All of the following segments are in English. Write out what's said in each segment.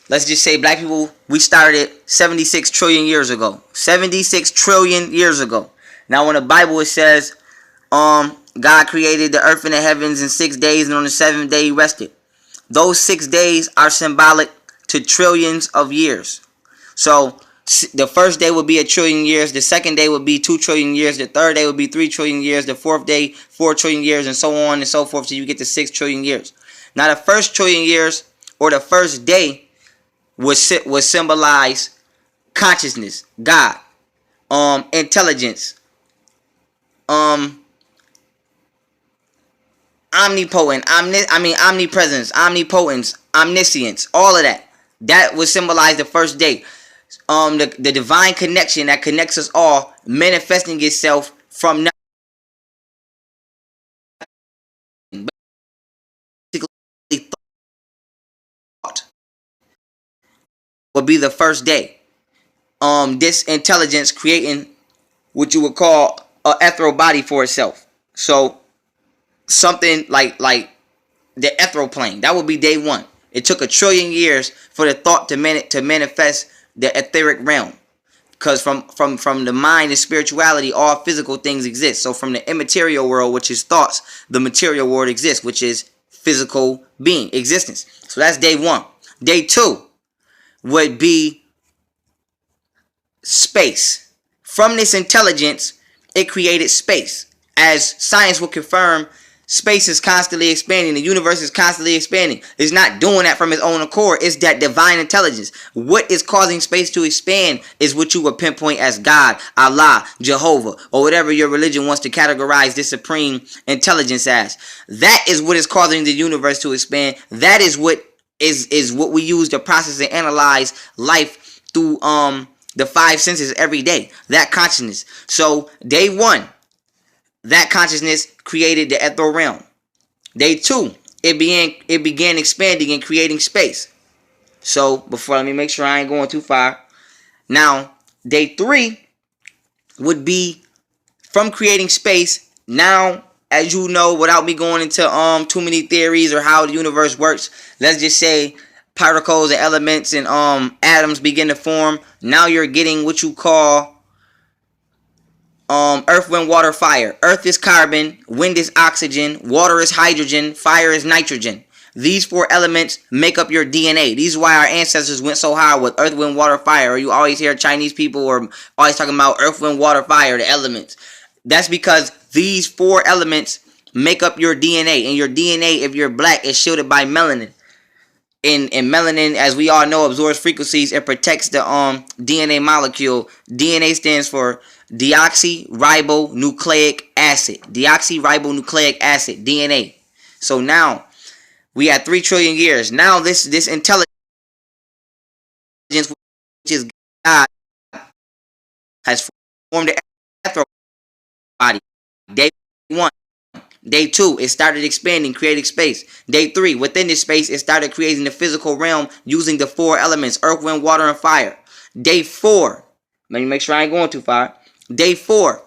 let's just say black people, we started 76 trillion years ago. 76 trillion years ago. Now in the Bible it says, God created the earth and the heavens in 6 days, and on the seventh day he rested. Those 6 days are symbolic to trillions of years. So the first day would be 1,000,000,000,000 years. The second day would be 2,000,000,000,000 years. The third day would be 3,000,000,000,000 years. The fourth day, 4,000,000,000,000 years, and so on and so forth, till you get to 6,000,000,000,000 years. Now the first 1,000,000,000 years, or the first day, would symbolize consciousness, God, intelligence, omnipresence, omnipotence, omniscience, all of that. That would symbolize the first day. The divine connection that connects us all, manifesting itself from nothing. Basically, thought would be the first day. This intelligence creating what you would call a ethereal body for itself. So something like the ethereal plane, that would be day one. It took 1,000,000,000,000 years for the thought to manifest the etheric realm, because from the mind and spirituality, all physical things exist. So from the immaterial world, which is thoughts, the material world exists, which is physical being, existence. So that's day one. Day two would be space. From this intelligence, it created space. As science will confirm, space is constantly expanding. The universe is constantly expanding. It's not doing that from its own accord. It's that divine intelligence. What is causing space to expand is what you would pinpoint as God, Allah, Jehovah, or whatever your religion wants to categorize this supreme intelligence as. That is what is causing the universe to expand. That is what what we use to process and analyze life through the five senses every day. That consciousness. So day one, that consciousness created the ethereal realm. Day two, it began expanding and creating space. So let me make sure I ain't going too far. Now, day three would be from creating space. Now, as you know, without me going into too many theories or how the universe works, let's just say particles and elements and atoms begin to form. Now you're getting what you call earth, wind, water, fire. Earth is carbon, wind is oxygen, water is hydrogen, fire is nitrogen. These four elements make up your DNA. These is why our ancestors went so high with earth, wind, water, fire. Or you always hear Chinese people or always talking about earth, wind, water, fire, the elements. That's because these four elements make up your DNA. And your DNA, if you're black, is shielded by melanin. And melanin, as we all know, absorbs frequencies and protects the DNA molecule. DNA stands for deoxyribonucleic acid. Deoxyribonucleic acid, DNA. So now we had 3 trillion years. Now this intelligence, which is God, has formed the ethereal body. Day one. Day two, it started expanding, creating space. Day three, within this space, it started creating the physical realm using the four elements, earth, wind, water, and fire. Day four, let me make sure I ain't going too far. Day four,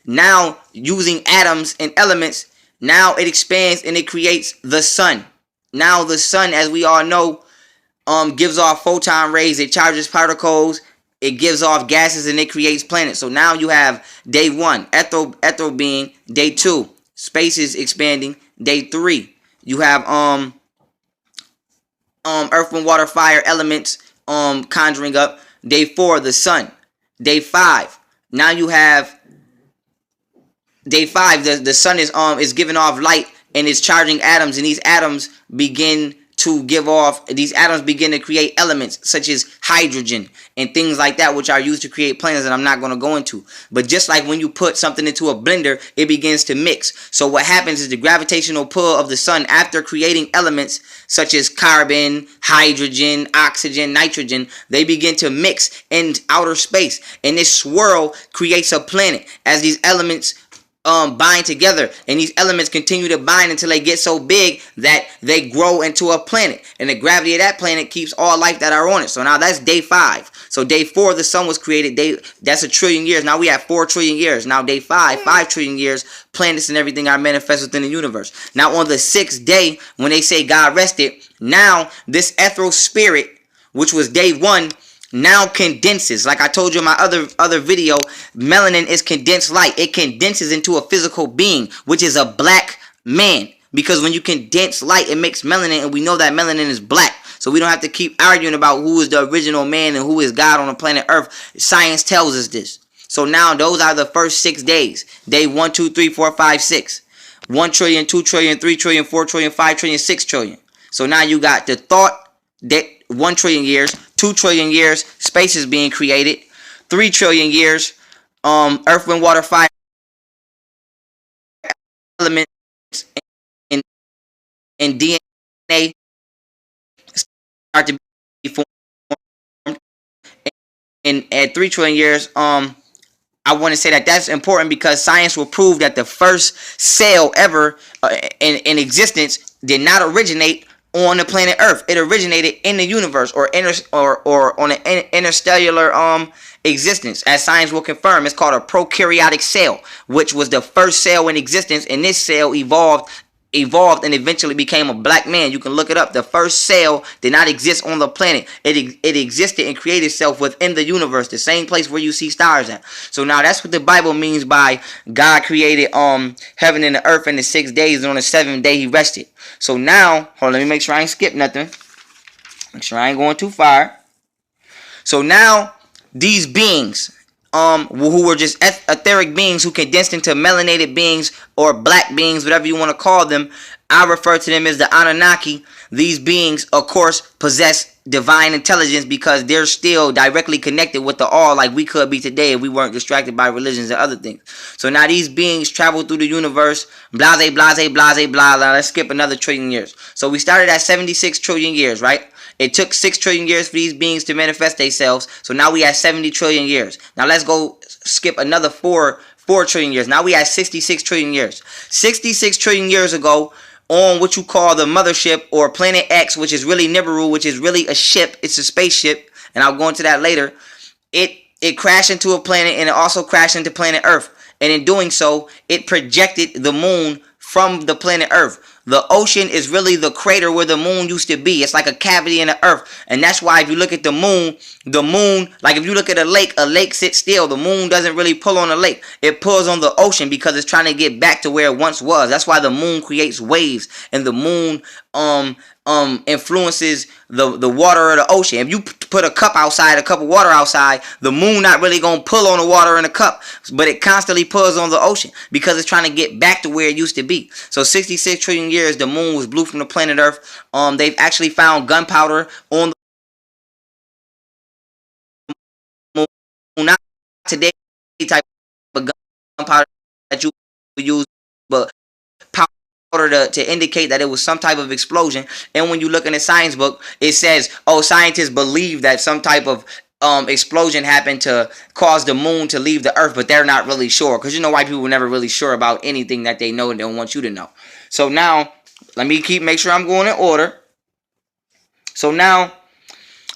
now using atoms and elements, now it expands and it creates the sun. Now the sun, as we all know, gives off photon rays, it charges particles, it gives off gases, and it creates planets. So now you have day one, ethereal being. Day two, space is expanding. Day three, you have earth, wind, water, fire elements conjuring up. Day four, the sun. Day five, now you have day five. The sun is giving off light and it's charging atoms, and these atoms begin to create elements such as hydrogen and things like that, which are used to create planets that I'm not going to go into. But just like when you put something into a blender, it begins to mix. So what happens is the gravitational pull of the sun, after creating elements such as carbon, hydrogen, oxygen, nitrogen, they begin to mix in outer space. And this swirl creates a planet as these elements bind together, and these elements continue to bind until they get so big that they grow into a planet, and the gravity of that planet keeps all life that are on it. So now that's day five. So day four, the sun was created. That's 1 trillion years. Now we have 4 trillion years. Now day 5 trillion years, planets and everything are manifest within the universe. Now on the 6th day, when they say God rested, now this ethereal spirit which was day 1, now condenses. Like I told you in my other video, melanin is condensed light. It condenses into a physical being, which is a black man. Because when you condense light, it makes melanin, and we know that melanin is black. So we don't have to keep arguing about who is the original man and who is God on the planet Earth. Science tells us this. So now those are the first 6 days. Day 1, 2, 3, 4, 5, 6. 1 trillion, 2 trillion, 3 trillion, 4 trillion, 5 trillion, 6 trillion. So now you got the thought that 1 trillion years, 2 trillion years, space is being created. 3 trillion years, earth, wind, water, fire, elements in DNA start to be formed. And at 3 trillion years, I want to say that that's important because science will prove that the first cell ever in existence did not originate on the planet Earth. It originated in the universe or on an interstellar existence. As science will confirm, it's called a prokaryotic cell, which was the first cell in existence, and this cell evolved and eventually became a black man. You can look it up. The first cell did not exist on the planet. It existed and created itself within the universe, the same place where you see stars at. So now that's what the Bible means by God created heaven and the earth in the 6 days, and on the 7th day he rested. So now, hold on, let me make sure I ain't skip nothing. Make sure I ain't going too far. So now these beings who were just etheric beings who condensed into melanated beings or black beings, whatever you want to call them. I refer to them as the Anunnaki. These beings, of course, possess divine intelligence because they're still directly connected with the all, like we could be today if we weren't distracted by religions and other things. So now these beings travel through the universe, blase, blase, blase, blah, blah. Let's skip another trillion years. So we started at 76 trillion years, right? It took 6 trillion years for these beings to manifest themselves. So now we have 70 trillion years. Now let's go skip another 4 trillion years. Now we have 66 trillion years. 66 trillion years ago, on what you call the mothership or Planet X, which is really Nibiru, which is really a ship. It's a spaceship, and I'll go into that later. It crashed into a planet, and it also crashed into planet Earth. And in doing so, it projected the moon from the planet Earth. The ocean is really the crater where the moon used to be. It's like a cavity in the earth. And that's why if you look at the moon, like if you look at a lake sits still. The moon doesn't really pull on the lake. It pulls on the ocean because it's trying to get back to where it once was. That's why the moon creates waves, and the moon influences the water of the ocean. If you put a cup outside, a cup of water outside, the moon not really gonna pull on the water in the cup, but it constantly pulls on the ocean because it's trying to get back to where it used to be. So 66 trillion years, the moon was blue from the planet Earth. They've actually found gunpowder on the moon. Not today type of gunpowder that you use, but powder to indicate that it was some type of explosion. And when you look in the science book, it says, oh, scientists believe that some type of explosion happened to cause the moon to leave the earth, but they're not really sure, because you know white people are never really sure about anything that they know and don't want you to know. So now let me make sure I'm going in order. So now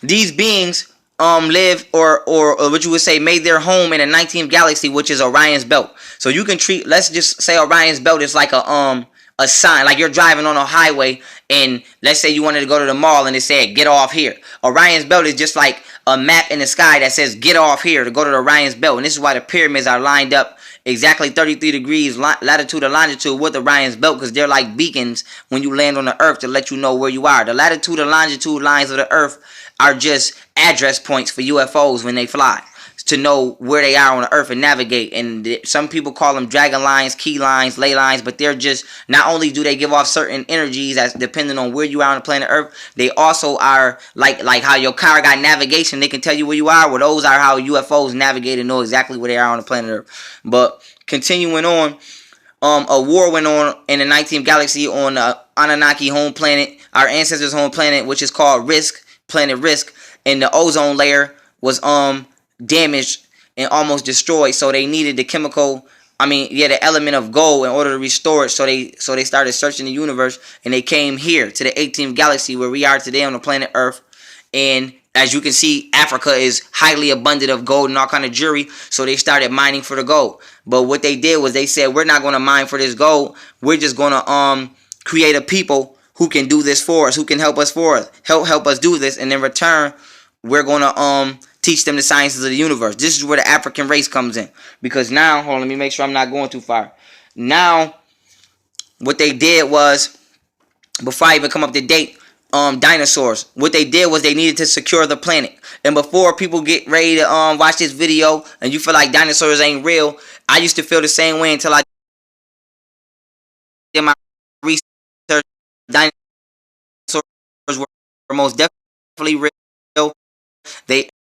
these beings live or what you would say made their home in the 19th galaxy, which is Orion's belt. So you can treat, let's just say Orion's belt is like a sign, like you're driving on a highway, and let's say you wanted to go to the mall and it said get off here. Orion's belt is just like a map in the sky that says get off here to go to the Orion's belt. And this is why the pyramids are lined up exactly 33 degrees latitude and longitude with Orion's belt, because they're like beacons when you land on the earth to let you know where you are. The latitude and longitude lines of the earth are just address points for UFOs when they fly, to know where they are on the earth and navigate. And some people call them dragon lines, key lines, ley lines, but they're just, not only do they give off certain energies as depending on where you are on the planet earth, they also are like how your car got navigation, they can tell you where you are. Well, those are how UFOs navigate and know exactly where they are on the planet earth. But continuing on, a war went on in the 19th galaxy on the Anunnaki home planet, our ancestors' home planet, which is called Planet Risk, and the ozone layer was damaged and almost destroyed, so they needed the element of gold in order to restore it. So they started searching the universe, and they came here to the 18th galaxy where we are today on the planet Earth. And as you can see, Africa is highly abundant of gold and all kind of jewelry, so they started mining for the gold. But what they did was they said, we're not going to mine for this gold, we're just going to create a people who can do this for us, who can help us do this, and in return we're gonna teach them the sciences of the universe. This is where the African race comes in. Because now, hold on, let me make sure I'm not going too far. Now, what they did was, before I even come up to date, dinosaurs. What they did was they needed to secure the planet. And before people get ready to watch this video and you feel like dinosaurs ain't real, I used to feel the same way until I did my research. Dinosaurs were most definitely real.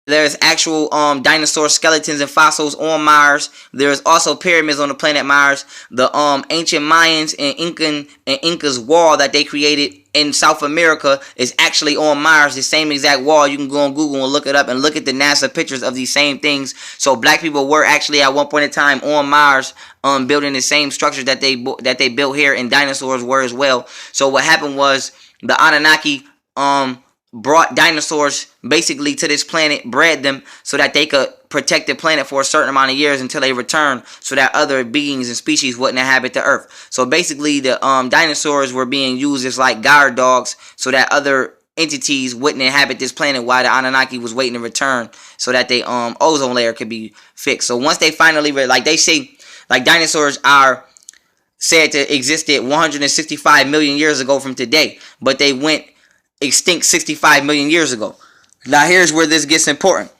There's actual dinosaur skeletons and fossils on Mars. There's also pyramids on the planet Mars. The ancient Mayans and Incas wall that they created in South America is actually on Mars. The same exact wall. You can go on Google and look it up and look at the NASA pictures of these same things. So black people were actually at one point in time on Mars, building the same structures that they built here, and dinosaurs were as well. So what happened was the Anunnaki brought dinosaurs basically to this planet, bred them so that they could protect the planet for a certain amount of years until they return, so that other beings and species wouldn't inhabit the earth. So basically the dinosaurs were being used as like guard dogs so that other entities wouldn't inhabit this planet while the Anunnaki was waiting to return, so that they ozone layer could be fixed. So once they finally, like they say, like dinosaurs are said to existed 165 million years ago from today, but they went extinct 65 million years ago. Now here's where this gets important.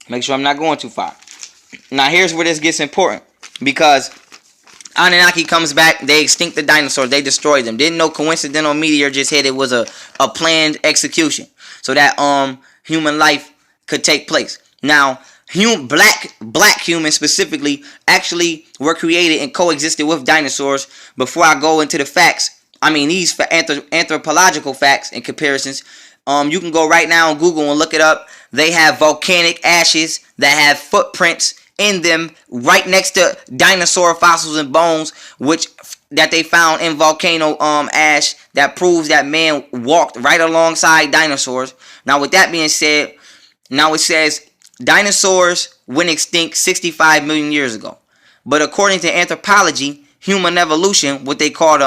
Make sure I'm not going too far. Now here's where this gets important, because Anunnaki comes back, they extinct the dinosaurs, they destroyed them. Didn't no coincidental meteor just hit. It was a planned execution so that human life could take place. Now black humans specifically actually were created and coexisted with dinosaurs. Before I go into the facts, I mean these anthropological facts and comparisons, you can go right now on Google and look it up. They have volcanic ashes that have footprints in them right next to dinosaur fossils and bones, that they found in volcano ash, that proves that man walked right alongside dinosaurs. Now with that being said, now it says dinosaurs went extinct 65 million years ago. But according to anthropology, human evolution, what they call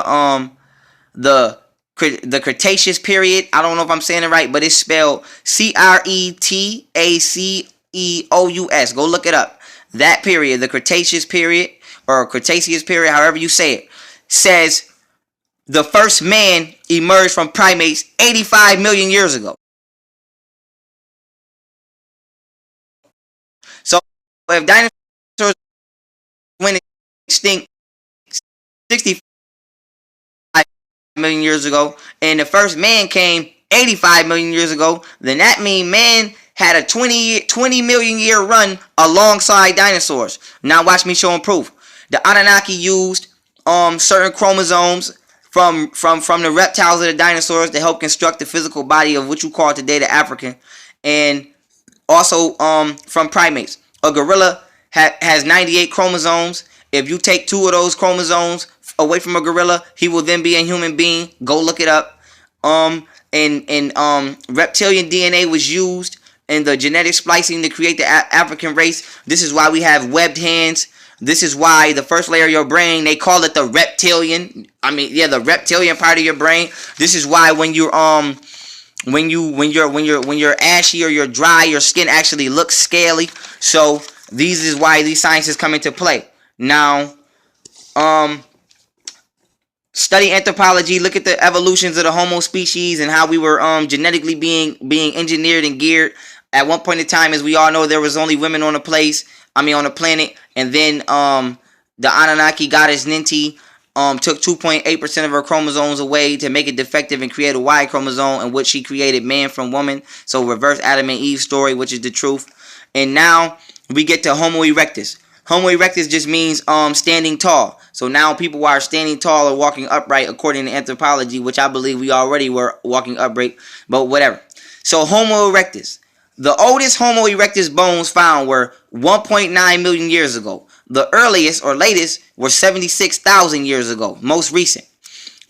the Cretaceous period, I don't know if I'm saying it right, but it's spelled Cretaceous. Go look it up. That period, the Cretaceous period, or Cretaceous period, however you say it, says the first man emerged from primates 85 million years ago. So if dinosaurs went extinct 65 million years ago and the first man came 85 million years ago, then that means man had a 20 million year run alongside dinosaurs. Now watch me show them proof. The Anunnaki used certain chromosomes from the reptiles of the dinosaurs to help construct the physical body of what you call today the African, and also from primates. A gorilla has 98 chromosomes. If you take 2 of those chromosomes away from a gorilla, he will then be a human being. Go look it up. And reptilian DNA was used in the genetic splicing to create the African race. This is why we have webbed hands. This is why the first layer of your brain, they call it the reptilian. The reptilian part of your brain. This is why when you're when you're ashy or you're dry, your skin actually looks scaly. So these is why these sciences come into play. Now, study anthropology, look at the evolutions of the Homo species and how we were genetically being engineered and geared. At one point in time, as we all know, there was only women on the planet, and then the Anunnaki goddess Ninti took 2.8% of her chromosomes away to make it defective and create a Y chromosome, in which she created man from woman. So reverse Adam and Eve story, which is the truth. And now we get to Homo erectus. Homo erectus just means standing tall. So now people are standing tall or walking upright according to anthropology, which I believe we already were walking upright, but whatever. So Homo erectus. The oldest Homo erectus bones found were 1.9 million years ago. The earliest or latest were 76,000 years ago, most recent.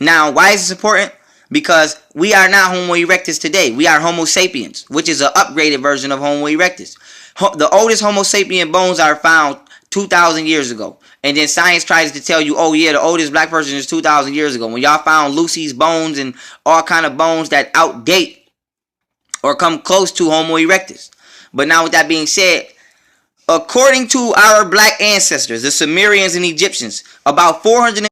Now, why is this important? Because we are not Homo erectus today. We are Homo sapiens, which is an upgraded version of Homo erectus. The oldest Homo sapien bones are found 2,000 years ago. And then science tries to tell you, oh yeah, the oldest black person is 2,000 years ago. When y'all found Lucy's bones and all kind of bones that outdate or come close to Homo erectus. But now with that being said, according to our black ancestors, the Sumerians and Egyptians, about 400